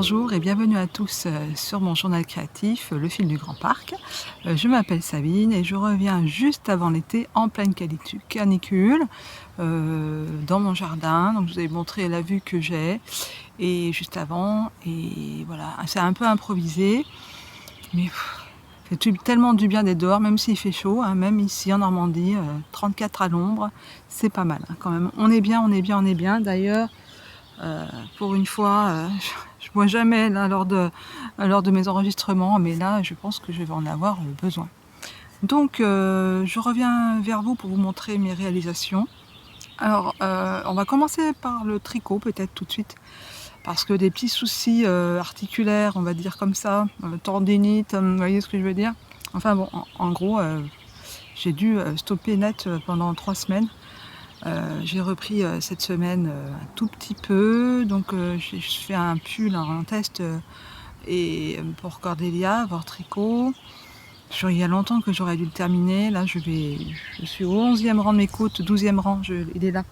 Bonjour et bienvenue à tous sur mon journal créatif, Le fil du Grand Parc. Je m'appelle Sabine et je reviens juste avant l'été en pleine canicule dans mon jardin. Donc je vous ai montré la vue que j'ai et juste avant. Et voilà, c'est un peu improvisé, mais ça fait tellement du bien d'être dehors, même s'il fait chaud, hein, même ici en Normandie, 34 à l'ombre, c'est pas mal hein, quand même. On est bien, on est bien, on est bien. D'ailleurs, pour une fois, je ne bois jamais là, lors de mes enregistrements, mais là je pense que je vais en avoir besoin. Donc je reviens vers vous pour vous montrer mes réalisations. Alors on va commencer par le tricot peut-être tout de suite, parce que des petits soucis articulaires, on va dire comme ça, tendinite, vous voyez ce que je veux dire. Enfin bon, en gros, j'ai dû stopper net pendant 3 semaines. J'ai repris cette semaine un tout petit peu, donc je fais un pull en test et pour Cordélia, Vor Tricot. Il y a longtemps que j'aurais dû le terminer. Là, je suis au 11e rang de mes côtes, 12e rang, il est là.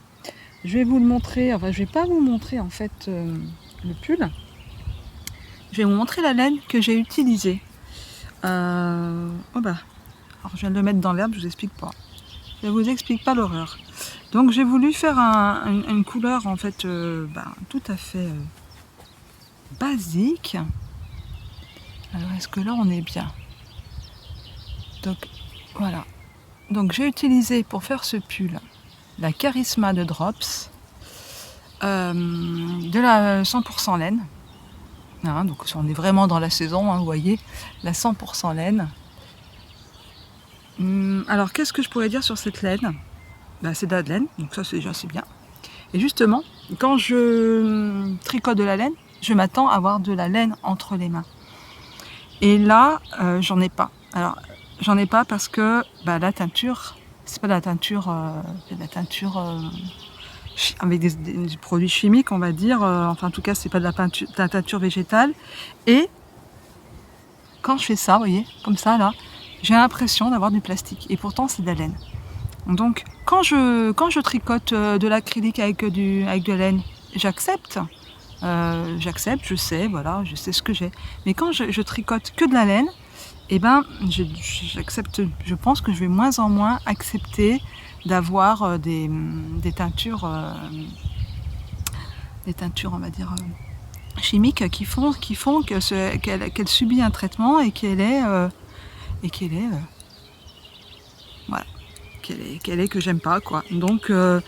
Je vais vous le montrer, enfin je vais pas vous montrer en fait le pull. Je vais vous montrer la laine que j'ai utilisée. Oh bah, alors je viens de le mettre dans l'herbe, je vous explique pas. Je vous explique pas l'horreur. Donc j'ai voulu faire une couleur en fait tout à fait basique. Alors est-ce que là on est bien? Donc voilà. Donc j'ai utilisé pour faire ce pull la Charisma de Drops, de la 100% laine. Hein, donc on est vraiment dans la saison, hein, vous voyez, la 100% laine. Alors qu'est-ce que je pourrais dire sur cette laine? C'est de la laine, donc ça c'est déjà c'est bien. Et justement, quand je tricote de la laine, je m'attends à avoir de la laine entre les mains. Et là, j'en ai pas. Alors, j'en ai pas parce que la teinture, c'est pas de la teinture, c'est de la teinture avec des produits chimiques, on va dire. Enfin, en tout cas, c'est pas de la teinture végétale. Et quand je fais ça, vous voyez, comme ça, là, j'ai l'impression d'avoir du plastique. Et pourtant, c'est de la laine. Donc, quand je tricote de l'acrylique avec de la laine, j'accepte. J'accepte, je sais, voilà, je sais ce que j'ai. Mais quand je tricote que de la laine, eh ben, j'accepte. Je pense que je vais moins en moins accepter d'avoir des teintures, on va dire, chimiques qui font qu'elle subit un traitement et qu'elle est, voilà, qu'elle est que j'aime pas, quoi. Donc un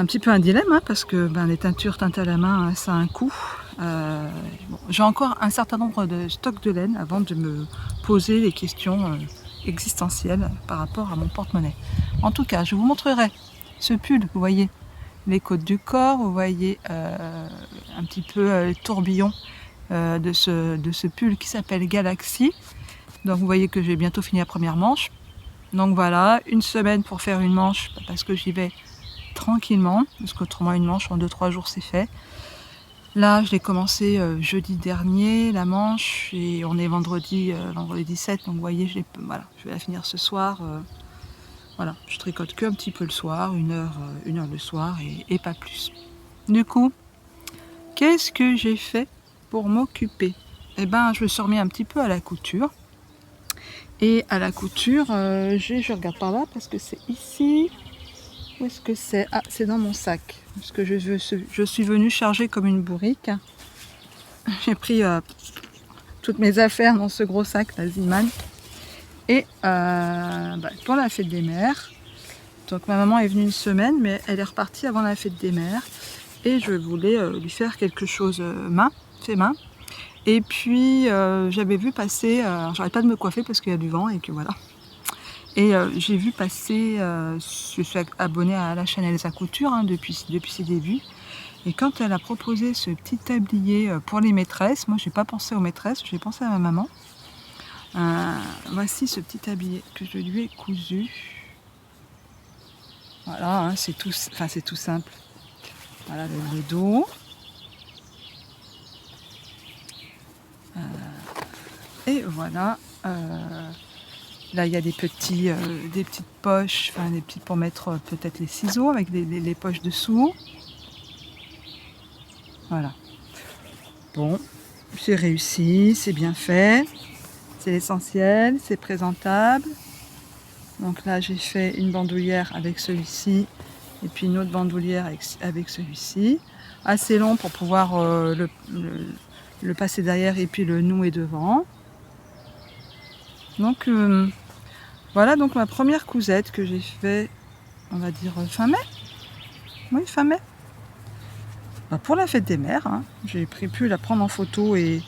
petit peu un dilemme, hein, parce que les teintures teintées à la main, hein, ça a un coût. Bon, j'ai encore un certain nombre de stocks de laine avant de me poser les questions existentielles par rapport à mon porte-monnaie. En tout cas, je vous montrerai ce pull. Vous voyez les côtes du corps, vous voyez un petit peu le tourbillon de ce pull qui s'appelle Galaxy. Donc vous voyez que j'ai bientôt fini la première manche. Donc voilà, une semaine pour faire une manche, parce que j'y vais tranquillement, parce qu'autrement une manche en 2-3 jours c'est fait. Là je l'ai commencé jeudi dernier, la manche, et on est vendredi 17, donc vous voyez, voilà, je vais la finir ce soir. Voilà, je tricote que un petit peu le soir, une heure le soir, et pas plus. Du coup, qu'est-ce que j'ai fait pour m'occuper? Eh ben, je me suis remis un petit peu à la couture. Et à la couture, je regarde par là, parce que c'est ici. Où est-ce que c'est? Ah, c'est dans mon sac. Parce que je suis venue charger comme une bourrique. J'ai pris toutes mes affaires dans ce gros sac, la Ziman. Et pour la fête des mères. Donc ma maman est venue une semaine, mais elle est repartie avant la fête des mères. Et je voulais lui faire quelque chose fait main. Et puis j'avais vu passer, j'arrête pas de me coiffer parce qu'il y a du vent et que voilà. Et j'ai vu passer, je suis abonnée à la chaîne Elsa Couture hein, depuis ses débuts. Et quand elle a proposé ce petit tablier pour les maîtresses, moi j'ai pas pensé aux maîtresses, j'ai pensé à ma maman. Voici ce petit tablier que je lui ai cousu. Voilà, hein, c'est tout simple. Voilà le dos. Et voilà. Là, il y a des petites poches, enfin des petites pour mettre peut-être les ciseaux avec les poches dessous. Voilà. Bon, j'ai réussi, c'est bien fait, c'est l'essentiel, c'est présentable. Donc là j'ai fait une bandoulière avec celui-ci et puis une autre bandoulière avec celui-ci. Assez long pour pouvoir le passer derrière et puis le nouer devant. Donc voilà donc ma première cousette que j'ai fait, on va dire fin mai. Oui, fin mai. Pour la fête des mères, hein. J'ai pu la prendre en photo et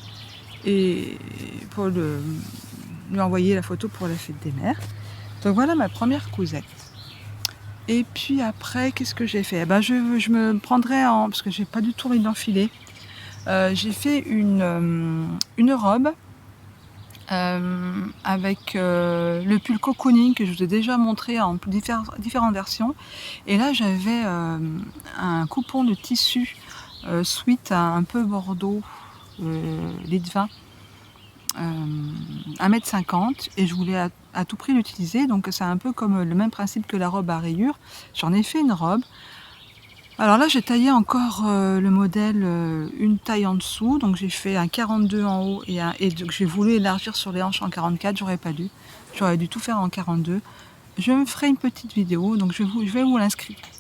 pour lui envoyer la photo pour la fête des mères. Donc voilà ma première cousette. Et puis après, qu'est-ce que j'ai fait? Je me prendrai parce que j'ai pas du tout envie d'enfiler. J'ai fait une robe avec le pull cocooning que je vous ai déjà montré en différentes versions. Et là j'avais un coupon de tissu sweat un peu bordeaux, litre 20, 1,50 m, et je voulais à tout prix l'utiliser. Donc c'est un peu comme le même principe que la robe à rayures. J'en ai fait une robe. Alors là j'ai taillé encore le modèle une taille en dessous, donc j'ai fait un 42 en haut et donc j'ai voulu élargir sur les hanches en 44, j'aurais dû tout faire en 42. Je me ferai une petite vidéo, donc je vais vous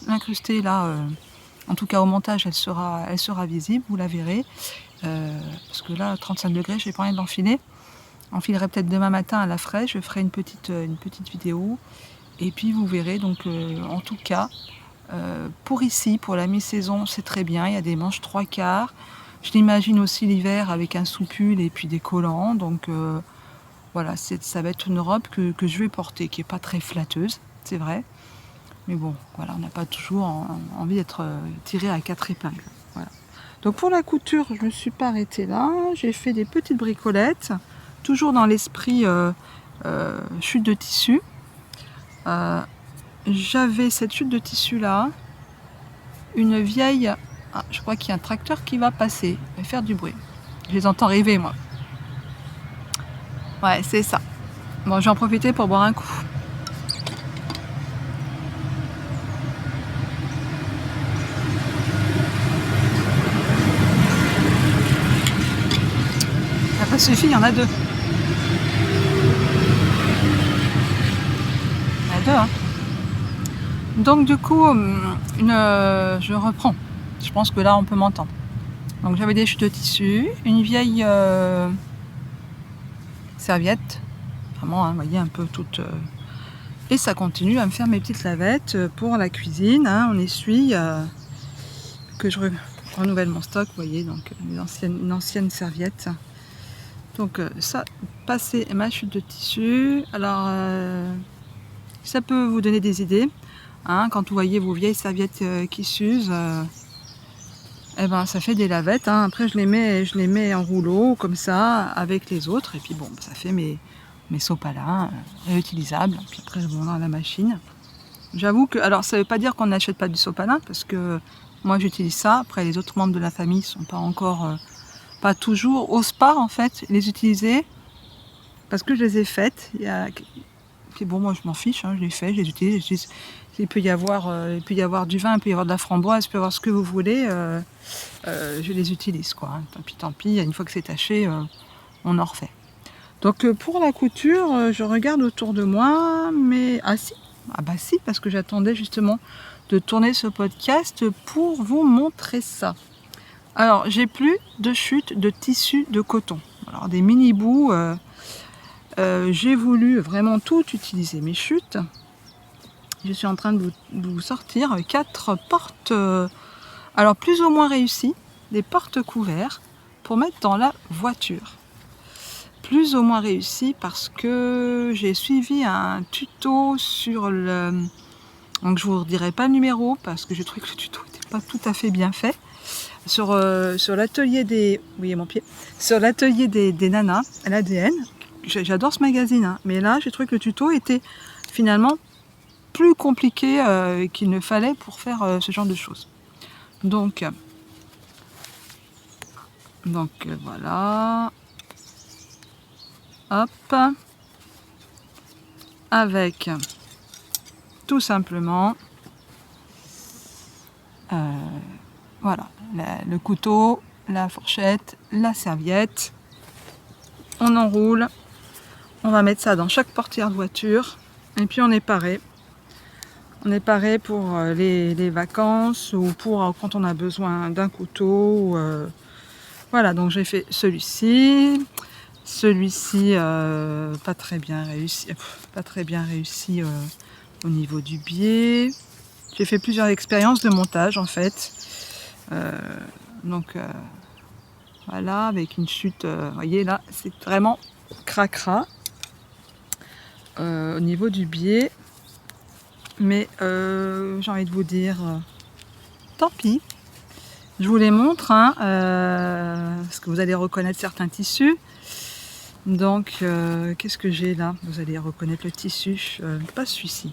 l'incruster là, en tout cas au montage elle sera visible, vous la verrez, parce que là 35 degrés j'ai pas envie de l'enfiler. J'enfilerai peut-être demain matin à la fraîche, je ferai une petite vidéo et puis vous verrez. Donc en tout cas pour ici, pour la mi-saison, c'est très bien. Il y a des manches 3/4. Je l'imagine aussi l'hiver avec un soupule et puis des collants. Donc voilà, ça va être une robe que je vais porter, qui n'est pas très flatteuse, c'est vrai. Mais bon, voilà, on n'a pas toujours envie d'être tiré à 4 épingles. Voilà. Donc pour la couture, je ne me suis pas arrêtée là. J'ai fait des petites bricolettes, toujours dans l'esprit chute de tissu. J'avais cette chute de tissu là, une vieille, je crois qu'il y a un tracteur qui va passer et faire du bruit. Je les entends rêver moi. Ouais, c'est ça. Bon, je vais en profiter pour boire un coup. Ça n'a pas suffi, il y en a deux. Il y en a deux, hein. Donc du coup, je reprends. Je pense que là on peut m'entendre. Donc j'avais des chutes de tissu, une vieille serviette, vraiment, hein, vous voyez, un peu toute... et ça continue à me faire mes petites lavettes pour la cuisine, hein. On essuie, que je renouvelle mon stock, vous voyez, donc une ancienne serviette. Donc ça, passer ma chute de tissu. Alors ça peut vous donner des idées. Hein, quand vous voyez vos vieilles serviettes qui s'usent, eh ben, ça fait des lavettes. Hein. Après, je les mets en rouleau comme ça avec les autres. Et puis bon, ça fait mes sopalins réutilisables. Puis après, je monte dans la machine. J'avoue que, alors ça ne veut pas dire qu'on n'achète pas du sopalin, parce que moi j'utilise ça. Après, les autres membres de la famille sont pas encore, pas toujours, osent pas en fait les utiliser, parce que je les ai faites. Puis bon, moi je m'en fiche, hein, je les fais, je les utilise. Il peut y avoir du vin, il peut y avoir de la framboise, il peut y avoir ce que vous voulez, je les utilise quoi. Hein. Tant pis, une fois que c'est taché, on en refait. Donc pour la couture, je regarde autour de moi, mais si, parce que j'attendais justement de tourner ce podcast pour vous montrer ça. Alors j'ai plus de chutes de tissu de coton. Alors des mini bouts. J'ai voulu vraiment tout utiliser mes chutes. Je suis en train de vous sortir 4 portes, alors plus ou moins réussies, des portes couverts pour mettre dans la voiture. Plus ou moins réussi parce que j'ai suivi un tuto sur le... Donc je vous redirai pas le numéro parce que j'ai trouvé que le tuto n'était pas tout à fait bien fait. Sur l'atelier des... Vous voyez mon pied. Sur l'atelier des nanas, à l'ADN. J'adore ce magazine, hein, mais là j'ai trouvé que le tuto était finalement plus compliqué qu'il ne fallait pour faire ce genre de choses. Donc voilà. Hop. Avec tout simplement voilà, le couteau, la fourchette, la serviette. On enroule. On va mettre ça dans chaque portière de voiture. Et puis on est paré. On est paré pour les vacances ou pour quand on a besoin d'un couteau. Voilà, donc j'ai fait celui-ci. Celui-ci, pas très bien réussi au niveau du biais. J'ai fait plusieurs expériences de montage en fait. Voilà, avec une chute, vous voyez là, c'est vraiment cracra au niveau du biais. Mais j'ai envie de vous dire, tant pis. Je vous les montre, hein, parce que vous allez reconnaître certains tissus. Donc, qu'est-ce que j'ai là? Vous allez reconnaître le tissu, pas celui-ci.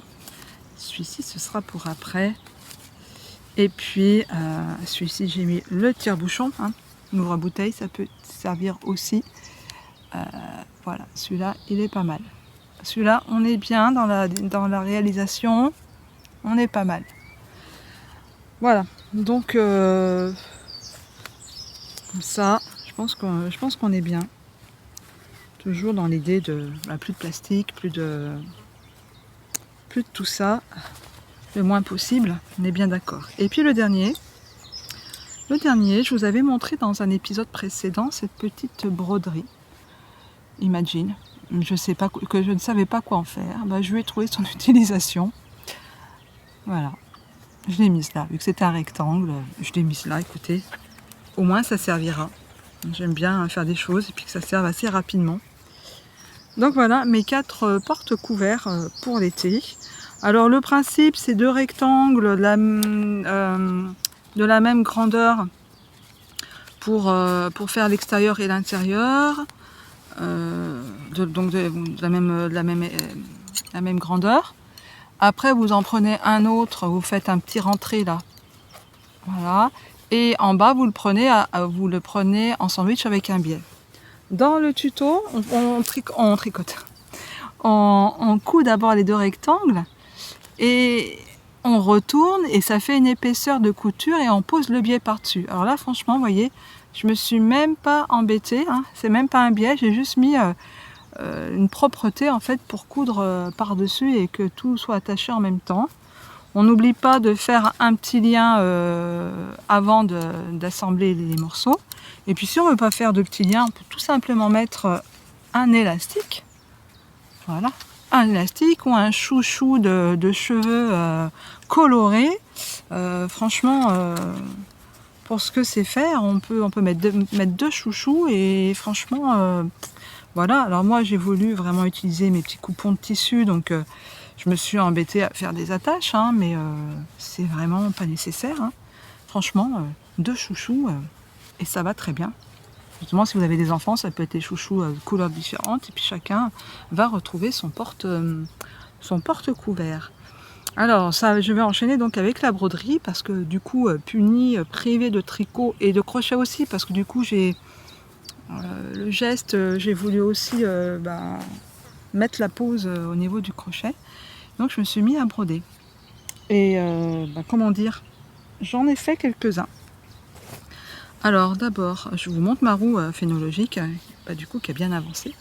Celui-ci, ce sera pour après. Et puis, celui-ci, j'ai mis le tire-bouchon. Hein. Un ouvre-bouteille, ça peut servir aussi. Voilà, celui-là, il est pas mal. Celui-là, on est bien dans la réalisation. On est pas mal. Voilà, donc comme ça, je pense qu'on est bien. Toujours dans l'idée de plus de plastique, plus de tout ça, le moins possible, on est bien d'accord. Et puis le dernier, je vous avais montré dans un épisode précédent cette petite broderie. Imagine, je ne savais pas quoi en faire, je lui ai trouvé son utilisation. Voilà, je l'ai mise là, vu que c'était un rectangle, je l'ai mise là, écoutez, au moins ça servira. J'aime bien faire des choses et puis que ça serve assez rapidement. Donc voilà mes 4 porte-couverts pour l'été. Alors le principe c'est 2 rectangles de la même grandeur pour faire l'extérieur et l'intérieur. Donc de la même grandeur. Après vous en prenez un autre, vous faites un petit rentré là. Voilà. Et en bas vous le prenez en sandwich avec un biais. Dans le tuto, on tricote. On coud d'abord les 2 rectangles et on retourne et ça fait une épaisseur de couture et on pose le biais par-dessus. Alors là, franchement, vous voyez, je me suis même pas embêtée. Hein, c'est même pas un biais, j'ai juste mis une propreté en fait pour coudre par-dessus et que tout soit attaché en même temps. On n'oublie pas de faire un petit lien avant d'assembler les morceaux. Et puis si on ne veut pas faire de petits liens, on peut tout simplement mettre un élastique. Voilà, un élastique ou un chouchou de cheveux colorés. Franchement, pour ce que c'est faire, on peut mettre 2 chouchous et franchement, voilà. Alors moi j'ai voulu vraiment utiliser mes petits coupons de tissu, donc je me suis embêtée à faire des attaches, hein, mais c'est vraiment pas nécessaire. Hein. Franchement, 2 chouchous et ça va très bien. Justement, si vous avez des enfants, ça peut être des chouchous de couleurs différentes et puis chacun va retrouver son porte-couvert. Alors, ça, je vais enchaîner donc avec la broderie parce que du coup, privé de tricot et de crochet aussi parce que du coup, j'ai le geste, j'ai voulu aussi mettre la pause au niveau du crochet. Donc je me suis mis à broder. Et comment dire, j'en ai fait quelques-uns. Alors d'abord, je vous montre ma roue phénologique, du coup qui a bien avancé.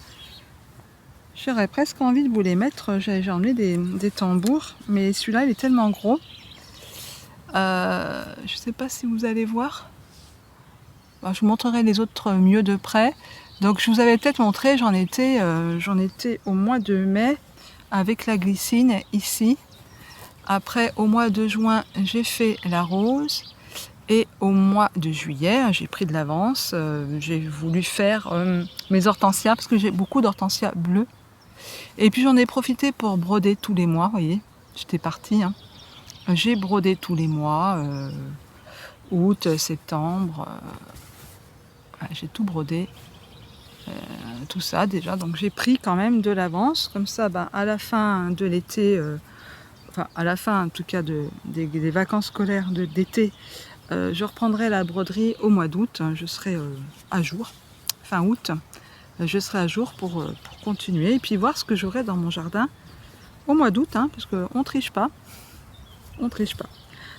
J'aurais presque envie de vous les mettre, j'ai emmené des tambours, mais celui-là il est tellement gros. Je ne sais pas si vous allez voir. Je vous montrerai les autres mieux de près. Donc je vous avais peut-être montré, j'en étais au mois de mai avec la glycine ici. Après au mois de juin j'ai fait la rose et au mois de juillet j'ai pris de l'avance. J'ai voulu faire mes hortensias parce que j'ai beaucoup d'hortensias bleues. Et puis j'en ai profité pour broder tous les mois, vous voyez, j'étais partie. Hein. J'ai brodé tous les mois, août, septembre, j'ai tout brodé. Tout ça déjà, donc j'ai pris quand même de l'avance, comme ça à la fin de l'été, à la fin en tout cas des vacances scolaires d'été, je reprendrai la broderie au mois d'août, je serai à jour, fin août, je serai à jour pour continuer et puis voir ce que j'aurai dans mon jardin au mois d'août, hein, parce qu'on triche pas,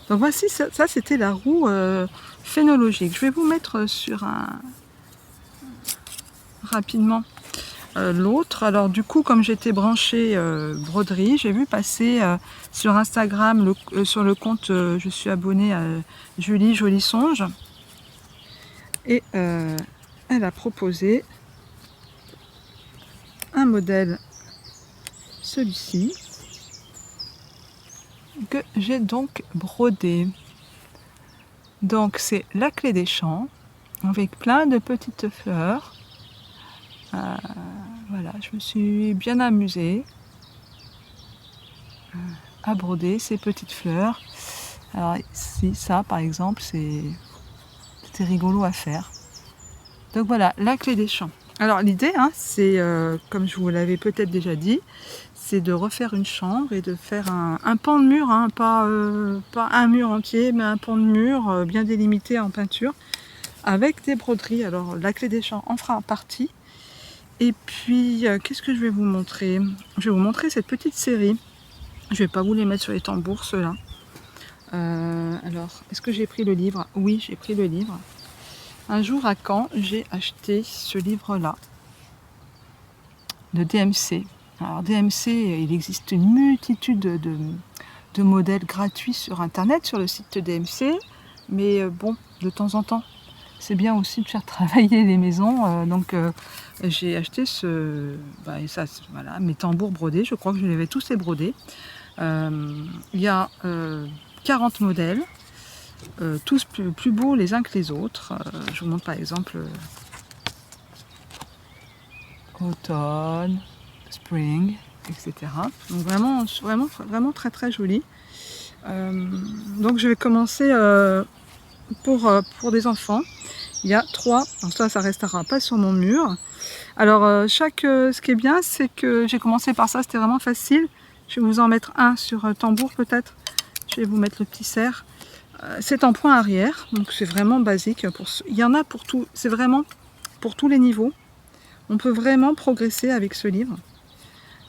Donc voici, ça c'était la roue phénologique. Je vais vous mettre sur un rapidement l'autre. Alors du coup, comme j'étais branchée broderie, j'ai vu passer sur Instagram, sur le compte, je suis abonnée à Julie Joli Songe, et elle a proposé un modèle, celui-ci, que j'ai donc brodé. Donc c'est la clé des champs avec plein de petites fleurs. Voilà, je me suis bien amusée à broder ces petites fleurs. Alors ici, ça par exemple, c'était rigolo à faire. Donc voilà, la clé des champs. Alors l'idée, hein, c'est, comme je vous l'avais peut-être déjà dit, c'est de refaire une chambre et de faire un pan de mur, hein, pas un mur entier, mais un pan de mur bien délimité en peinture, avec des broderies. Alors la clé des champs en fera partie. Et puis, qu'est-ce que je vais vous montrer? Je vais vous montrer cette petite série. Je ne vais pas vous les mettre sur les tambours, ceux-là. Alors, est-ce que j'ai pris le livre? Oui, j'ai pris le livre. Un jour à Caen, j'ai acheté ce livre-là, de DMC. Alors DMC, il existe une multitude de modèles gratuits sur Internet, sur le site de DMC. Mais bon, de temps en temps, c'est bien aussi de faire travailler les maisons. Donc j'ai acheté voilà, mes tambours brodés. Je crois que je les avais tous brodés. Il y a 40 modèles. Tous plus beaux les uns que les autres. Je vous montre par exemple automne, spring, etc. Donc vraiment très très joli. Donc je vais commencer pour des enfants. Il y a 3, alors ça restera pas sur mon mur. Alors ce qui est bien, c'est que j'ai commencé par ça, c'était vraiment facile. Je vais vous en mettre un sur tambour peut-être. Je vais vous mettre le petit cerf. C'est en point arrière, donc c'est vraiment basique. Il y en a pour tout, c'est vraiment pour tous les niveaux. On peut vraiment progresser avec ce livre.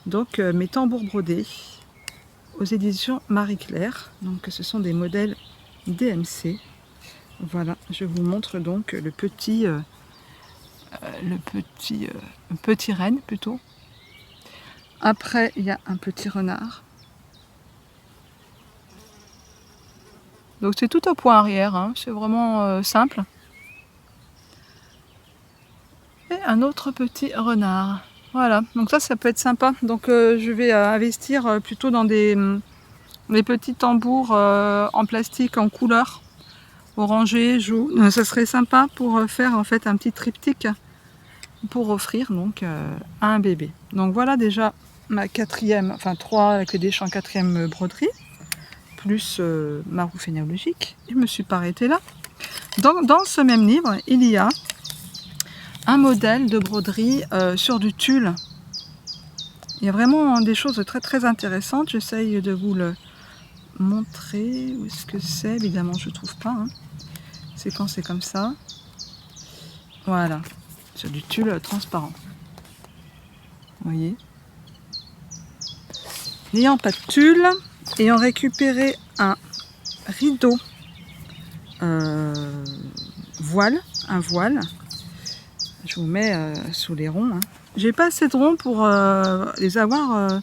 Donc mes tambours brodés aux éditions Marie-Claire. Donc ce sont des modèles DMC. Voilà, je vous montre donc le petit renne plutôt. Après il y a un petit renard. Donc c'est tout au point arrière, hein. C'est vraiment simple. Et un autre petit renard. Voilà, donc ça peut être sympa. Donc je vais investir plutôt dans des petits tambours en plastique en couleur, orangé, jaune. Ça serait sympa pour faire en fait un petit triptyque pour offrir donc à un bébé. Donc voilà déjà ma quatrième, enfin 3 avec les champs, quatrième broderie, plus ma roue phénologique. Je me suis pas arrêtée là. Dans ce même livre, il y a un modèle de broderie sur du tulle. Il y a vraiment des choses très très intéressantes. J'essaye de vous le montrer. Où est-ce que c'est? Évidemment, je ne trouve pas. Hein. C'est quand c'est comme ça. Voilà, sur du tulle transparent. Vous voyez? N'ayant pas de tulle, ayant récupéré un rideau voile, je vous mets sous les ronds. Hein. J'ai pas assez de ronds pour les avoir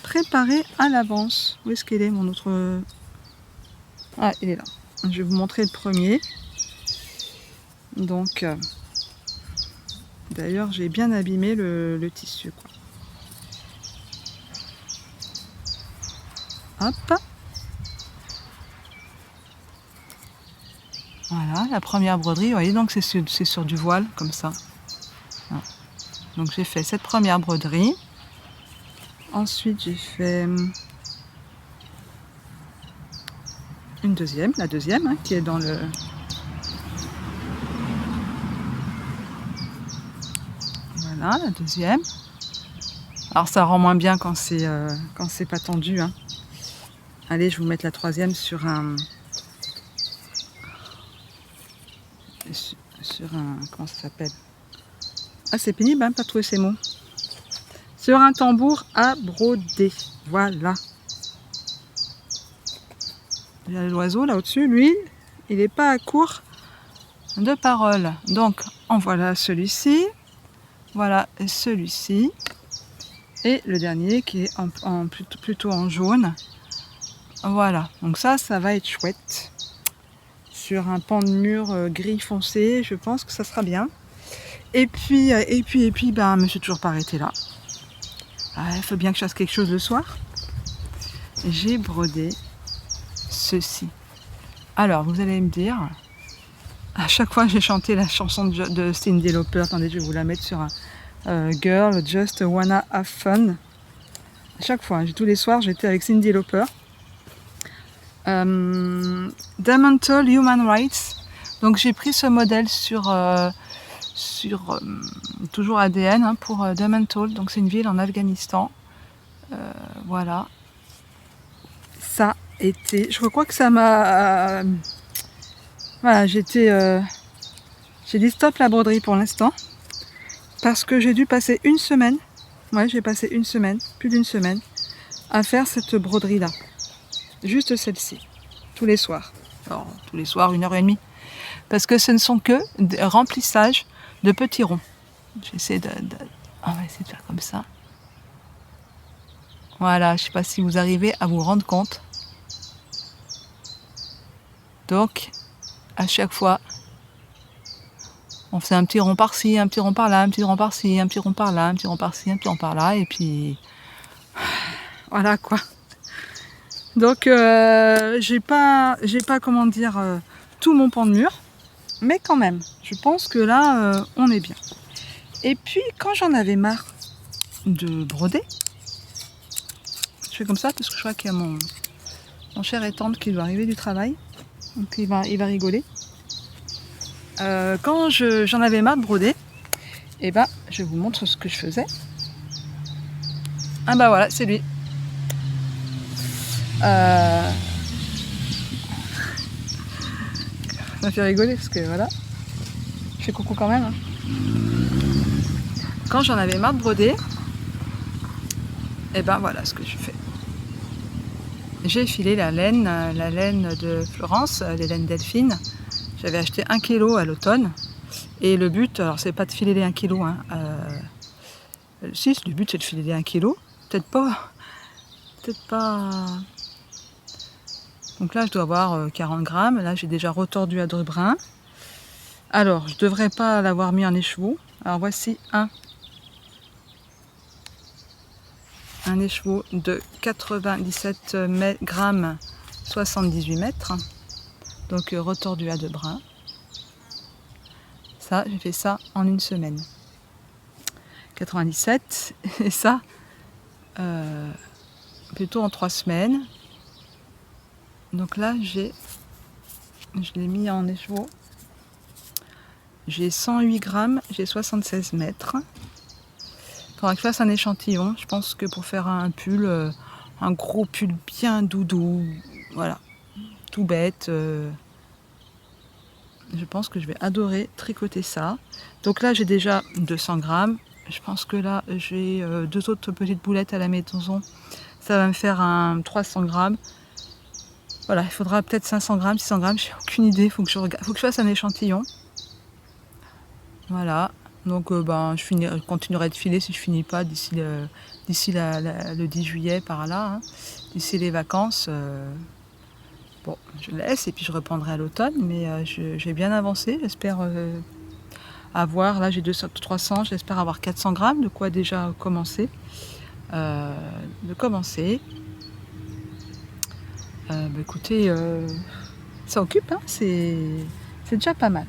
préparés à l'avance. Où est-ce qu'il est mon autre? Ah, il est là. Je vais vous montrer le premier. Donc, d'ailleurs, j'ai bien abîmé le tissu, quoi. Hop. Voilà, la première broderie, vous voyez, donc c'est sur du voile, comme ça. Voilà. Donc j'ai fait cette première broderie. Ensuite, j'ai fait une deuxième, la deuxième, hein, qui est dans le... Voilà, la deuxième. Alors ça rend moins bien quand c'est pas tendu. Hein. Allez, je vais vous mettre la troisième sur un... Comment ça s'appelle? Ah, c'est pénible, hein, pas trouver ces mots. Sur un tambour à broder. Voilà. L'oiseau là au-dessus, lui, il n'est pas à court de paroles. Donc en voilà celui-ci, voilà celui-ci, et le dernier qui est plutôt en jaune. Voilà, donc ça va être chouette. Sur un pan de mur gris foncé, je pense que ça sera bien. Et puis, ben, je me suis toujours pas arrêtée là. Il faut bien que je fasse quelque chose le soir. J'ai brodé ceci. Alors, vous allez me dire, à chaque fois j'ai chanté la chanson de Cyndi Lauper. Attendez, je vais vous la mettre sur un Girl Just Wanna Have Fun. À chaque fois, tous les soirs, j'étais avec Cyndi Lauper. Damantle Human Rights. Donc j'ai pris ce modèle sur toujours ADN hein, pour Damantle. Donc c'est une ville en Afghanistan. Voilà. Ça était. Je crois que ça m'a. Voilà, j'ai dit stop la broderie pour l'instant. Parce que j'ai dû passer une semaine. Ouais, j'ai passé une semaine, plus d'une semaine, à faire cette broderie là. Juste celle-ci, tous les soirs. Alors, tous les soirs, 1h30. Parce que ce ne sont que des remplissages de petits ronds. J'essaie on va essayer de faire comme ça. Voilà, je ne sais pas si vous arrivez à vous rendre compte. Donc, à chaque fois, on fait un petit rond par-ci, un petit rond par-là, un petit rond par-ci, un petit rond par-là, un petit rond par-ci, un petit rond par-là, et puis... Voilà, quoi. Donc j'ai pas comment dire tout mon pan de mur, mais quand même, je pense que là on est bien. Et puis quand j'en avais marre de broder, je fais comme ça parce que je crois qu'il y a mon cher et tendre qui doit arriver du travail, donc il va rigoler. Quand j'en avais marre de broder, et ben je vous montre ce que je faisais. Ah bah voilà, c'est lui. Ça m'a fait rigoler parce que voilà, je fais coucou quand même. Hein. Quand j'en avais marre de broder, et ben voilà ce que je fais. J'ai filé la laine de Florence, les laines Delphine. J'avais acheté 1 kg à l'automne. Et le but, alors c'est pas de filer les 1 kg. Hein, si, le but c'est de filer les 1 kg. Peut-être pas. Donc là, je dois avoir 40 grammes. Là, j'ai déjà retordu à deux brins. Alors, je ne devrais pas l'avoir mis en écheveau. Alors, voici un écheveau de 97 grammes, 78 mètres. Donc, retordu à deux brins. Ça, j'ai fait ça en une semaine. 97. Et ça, plutôt en 3 semaines. Donc là, je l'ai mis en écheveau. J'ai 108 grammes, j'ai 76 mètres. Il faudra que je fasse un échantillon. Je pense que pour faire un pull, un gros pull bien doudou, voilà, tout bête. Je pense que je vais adorer tricoter ça. Donc là, j'ai déjà 200 grammes. Je pense que là, j'ai 2 autres petites boulettes à la maison. Ça va me faire un 300 grammes. Voilà, il faudra peut-être 500 grammes, 600 grammes, j'ai aucune idée, il faut que je fasse un échantillon. Voilà, donc je continuerai de filer si je finis pas d'ici le 10 juillet par là, hein. D'ici les vacances. Bon, je laisse et puis je reprendrai à l'automne, mais j'ai bien avancé, j'espère avoir, là j'ai 300, j'espère avoir 400 grammes, de quoi déjà commencer. Écoutez, ça occupe, hein, c'est déjà pas mal.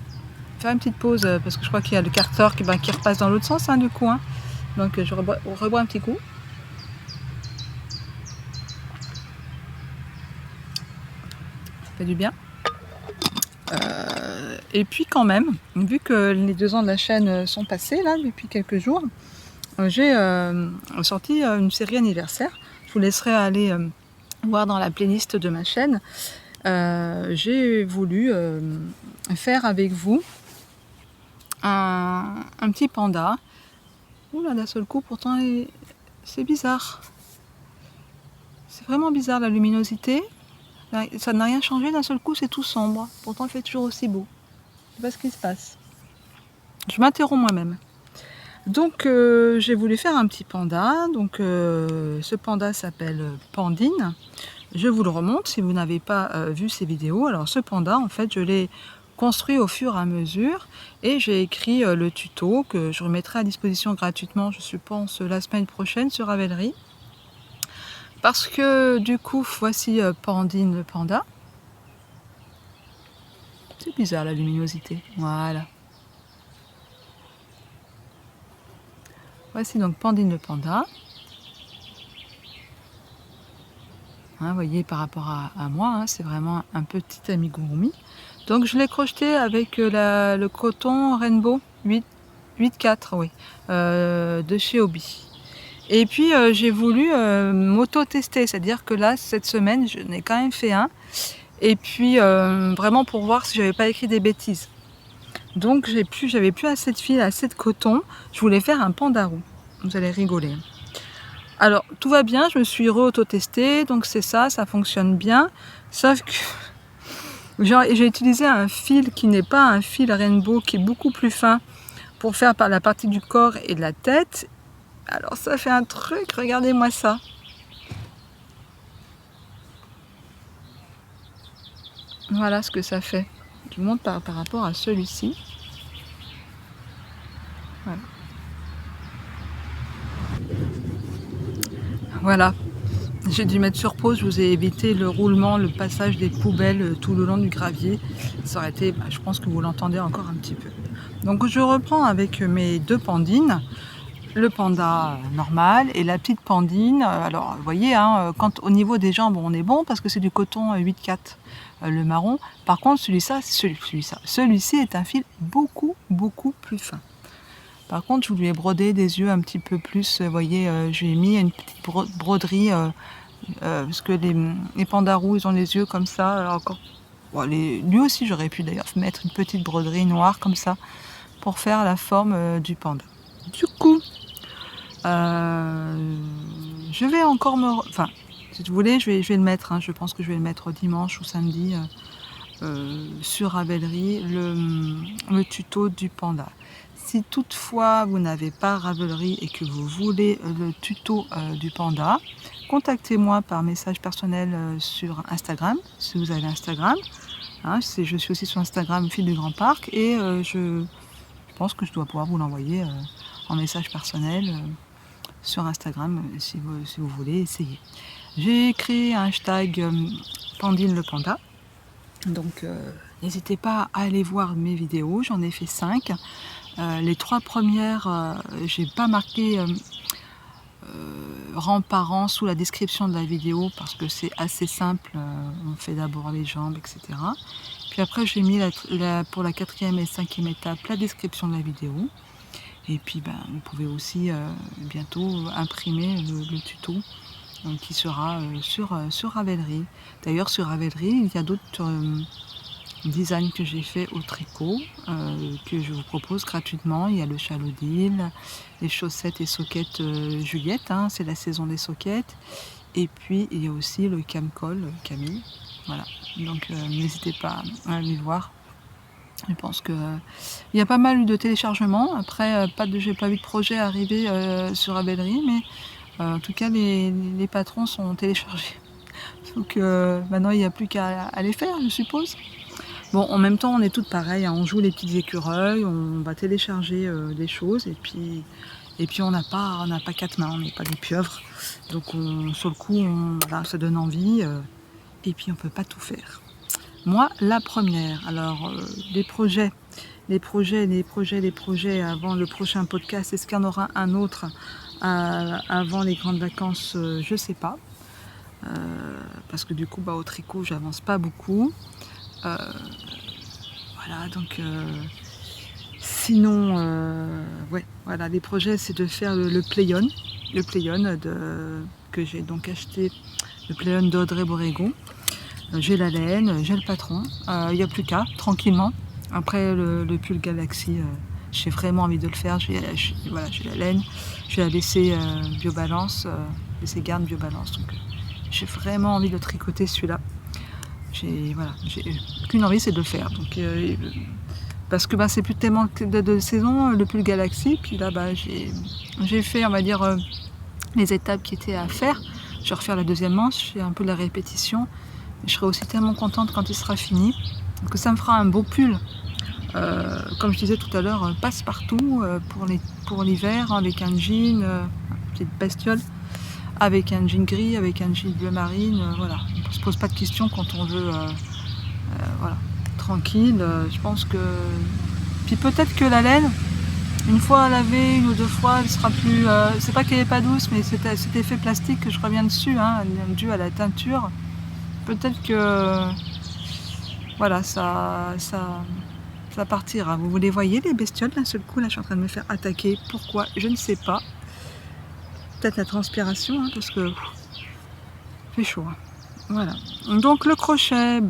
Faire une petite pause parce que je crois qu'il y a le carter qui repasse dans l'autre sens, hein, du coup. Hein. Donc je rebois un petit coup. Ça fait du bien. Et puis quand même, vu que les 2 ans de la chaîne sont passés là depuis quelques jours, j'ai sorti une série anniversaire. Je vous laisserai aller voir dans la playlist de ma chaîne. J'ai voulu faire avec vous un petit panda. Oula, d'un seul coup, pourtant, c'est bizarre. C'est vraiment bizarre la luminosité. Ça n'a rien changé, d'un seul coup c'est tout sombre. Pourtant il fait toujours aussi beau. Je sais pas ce qui se passe. Je m'interromps moi-même. Donc j'ai voulu faire un petit panda. Donc ce panda s'appelle Pandine. Je vous le remonte si vous n'avez pas vu ces vidéos. Alors ce panda, en fait, je l'ai construit au fur et à mesure et j'ai écrit le tuto que je remettrai à disposition gratuitement, je pense, la semaine prochaine sur Ravelry. Parce que du coup, voici Pandine le panda. C'est bizarre la luminosité. Voilà. Voici donc Pandine le panda. Vous voyez, par rapport à moi, hein, c'est vraiment un petit amigurumi. Donc je l'ai crocheté avec le coton Rainbow 8.4, oui, de chez Hobby. Et puis j'ai voulu m'auto-tester, c'est-à-dire que là, cette semaine, je n'ai quand même fait un. Et puis vraiment pour voir si j'avais pas écrit des bêtises. Donc j'avais plus assez de fil, assez de coton. Je voulais faire un pandarou. Vous allez rigoler. Alors tout va bien, je me suis re-auto-testée, donc c'est ça, ça fonctionne bien. Sauf que j'ai utilisé un fil qui n'est pas un fil rainbow, qui est beaucoup plus fin pour faire par la partie du corps et de la tête. Alors ça fait un truc, regardez-moi ça. Voilà ce que ça fait. Je vous montre par rapport à celui-ci. Voilà. Voilà. J'ai dû mettre sur pause, je vous ai évité le roulement, le passage des poubelles tout le long du gravier. Ça aurait été, je pense que vous l'entendez encore un petit peu. Donc je reprends avec mes deux pandines, le panda normal et la petite pandine. Alors vous voyez, hein, quand au niveau des jambes on est bon parce que c'est du coton 8.4, le marron. Par contre celui-ci est un fil beaucoup plus fin. Par contre, je lui ai brodé des yeux un petit peu plus, vous voyez, j'ai mis une petite broderie, parce que les pandarous, ils ont les yeux comme ça. Alors encore, bon, lui aussi, j'aurais pu d'ailleurs mettre une petite broderie noire comme ça, pour faire la forme du panda. Du coup, je vais encore enfin, si vous voulez, je vais le mettre, hein, je pense que je vais le mettre dimanche ou samedi, sur Ravelry, le tuto du panda. Si toutefois vous n'avez pas Ravelry et que vous voulez le tuto du panda, contactez-moi par message personnel sur Instagram, si vous avez Instagram. Hein, je suis aussi sur Instagram, Fille du Grand Parc, et je pense que je dois pouvoir vous l'envoyer en message personnel sur Instagram si vous voulez essayer. J'ai créé un hashtag Pandine le panda, donc n'hésitez pas à aller voir mes vidéos, j'en ai fait 5. Les 3 premières, j'ai pas marqué rang par rang sous la description de la vidéo parce que c'est assez simple, on fait d'abord les jambes, etc. Puis après j'ai mis pour la 4e et 5e étape la description de la vidéo. Et puis vous pouvez aussi bientôt imprimer le tuto qui sera sur Ravelry. D'ailleurs sur Ravelry il y a d'autres design que j'ai fait au tricot, que je vous propose gratuitement. Il y a le chalodil, les chaussettes et soquettes Juliette, hein, c'est la saison des soquettes. Et puis il y a aussi le Camcol Camille. Voilà, donc n'hésitez pas à aller voir. Je pense que il y a pas mal eu de téléchargements. Après, j'ai pas vu de projet arriver sur Ravelry, mais en tout cas les patrons sont téléchargés. Donc maintenant il n'y a plus qu'à les faire, je suppose. Bon, en même temps, on est toutes pareilles, hein. On joue les petites écureuils, on va télécharger des choses, et puis on n'a pas 4 mains, on n'est pas des pieuvres. Donc sur le coup, voilà, ça donne envie, et puis on ne peut pas tout faire. Moi, la première, alors les projets avant le prochain podcast, est-ce qu'il y en aura un autre avant les grandes vacances, je ne sais pas. Parce que du coup, au tricot, j'avance pas beaucoup. Voilà, donc sinon ouais, voilà, les projets c'est de faire le Playon que j'ai donc acheté, le Playon d'Audrey Borrego. J'ai la laine, j'ai le patron, il n'y a plus qu'à, tranquillement. Après le pull Galaxy, j'ai vraiment envie de le faire. Voilà, j'ai la laine, je vais la laisser Biobalance, laisser garde Biobalance, donc j'ai vraiment envie de tricoter celui-là. Voilà, j'ai qu'une envie, c'est de le faire. Donc, parce que c'est plus tellement de saison, le pull Galaxy. Puis là, j'ai fait, on va dire, les étapes qui étaient à faire. Je vais refaire la deuxième manche, je fais un peu de la répétition. Je serai aussi tellement contente quand il sera fini, que ça me fera un beau pull. Comme je disais tout à l'heure, passe-partout pour l'hiver, avec un jean, petite bestiole, avec un jean gris, avec un jean bleu marine, voilà. On ne se pose pas de questions quand on veut, voilà, tranquille. Je pense que... Puis peut-être que la laine, une fois lavée, une ou deux fois, elle sera plus... c'est pas qu'elle n'est pas douce, mais cet effet plastique que je reviens dessus, hein, dû à la teinture. Peut-être que... Voilà, ça partira. Vous les voyez, les bestioles, d'un seul coup, là, je suis en train de me faire attaquer. Pourquoi? Je ne sais pas. Peut-être la transpiration, hein, parce que... fait chaud. Hein. Voilà. Donc le crochet,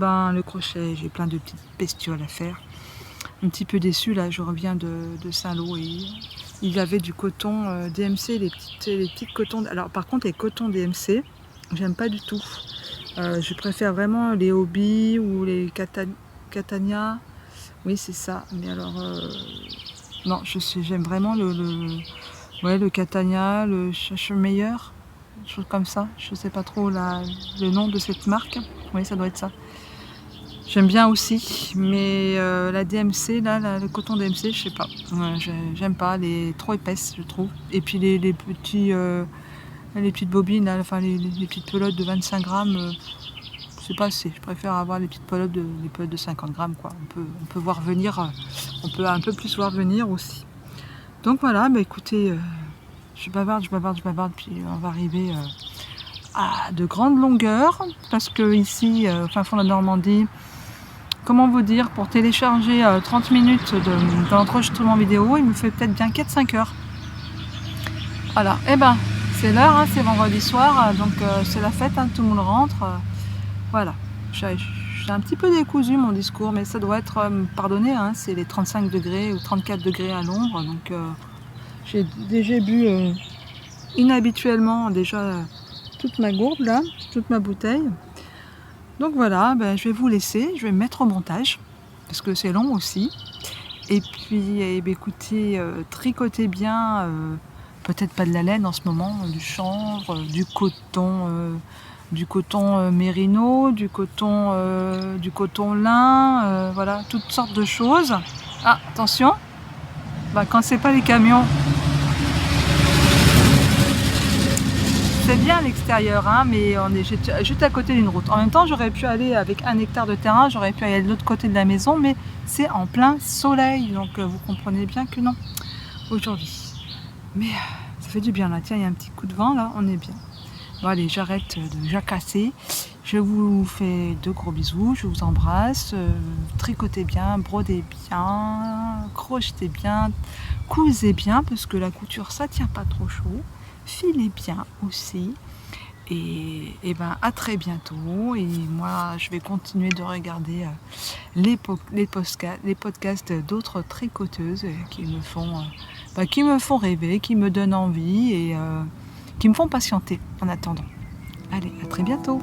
j'ai plein de petites bestioles à faire. Un petit peu déçue, là, je reviens de Saint-Lô et il y avait du coton DMC, les petites cotons. Alors par contre, les cotons DMC, j'aime pas du tout. Je préfère vraiment les Hobby ou les Catania. Oui, c'est ça. Mais alors, non, j'aime vraiment le Catania, le Meilleur, chose comme ça. Je sais pas trop le nom de cette marque. Oui, ça doit être ça. J'aime bien aussi, mais la DMC, là, le coton DMC, je sais pas. J'aime pas, elle est trop épaisse, je trouve. Et puis les petites bobines, là, enfin les petites pelotes de 25 grammes, c'est pas assez. Je préfère avoir les petites pelotes de 50 grammes, quoi. On peut voir venir, on peut un peu plus voir venir aussi. Donc voilà, écoutez, je bavarde, puis on va arriver à de grandes longueurs, parce que ici, au fin fond de la Normandie, comment vous dire, pour télécharger 30 minutes d'enregistrement vidéo, il me fait peut-être bien 4-5 heures. Voilà, et c'est l'heure, hein, c'est vendredi soir, donc c'est la fête, hein, tout le monde rentre. Voilà, j'ai un petit peu décousu mon discours, mais ça doit être pardonné, hein, c'est les 35 degrés ou 34 degrés à l'ombre, donc j'ai déjà bu inhabituellement déjà toute ma gourde là, toute ma bouteille. Donc voilà, je vais vous laisser, je vais me mettre au montage, parce que c'est long aussi. Et puis, écoutez, tricotez bien, peut-être pas de la laine en ce moment, du chanvre, du coton mérino, du coton lin, voilà, toutes sortes de choses. Ah, attention, quand c'est pas les camions. C'est bien à l'extérieur, hein, mais on est juste à côté d'une route. En même temps, j'aurais pu aller avec 1 hectare de terrain, j'aurais pu aller de l'autre côté de la maison, mais c'est en plein soleil, donc vous comprenez bien que non, aujourd'hui. Mais ça fait du bien là, tiens, il y a un petit coup de vent là, on est bien. Bon allez, j'arrête de jacasser, je vous fais de gros bisous, je vous embrasse, tricotez bien, brodez bien, crochetez bien, cousez bien, parce que la couture ça tient pas trop chaud. Filez bien aussi et à très bientôt, et moi je vais continuer de regarder les podcasts d'autres tricoteuses qui me font rêver, qui me donnent envie et qui me font patienter en attendant. Allez, à très bientôt.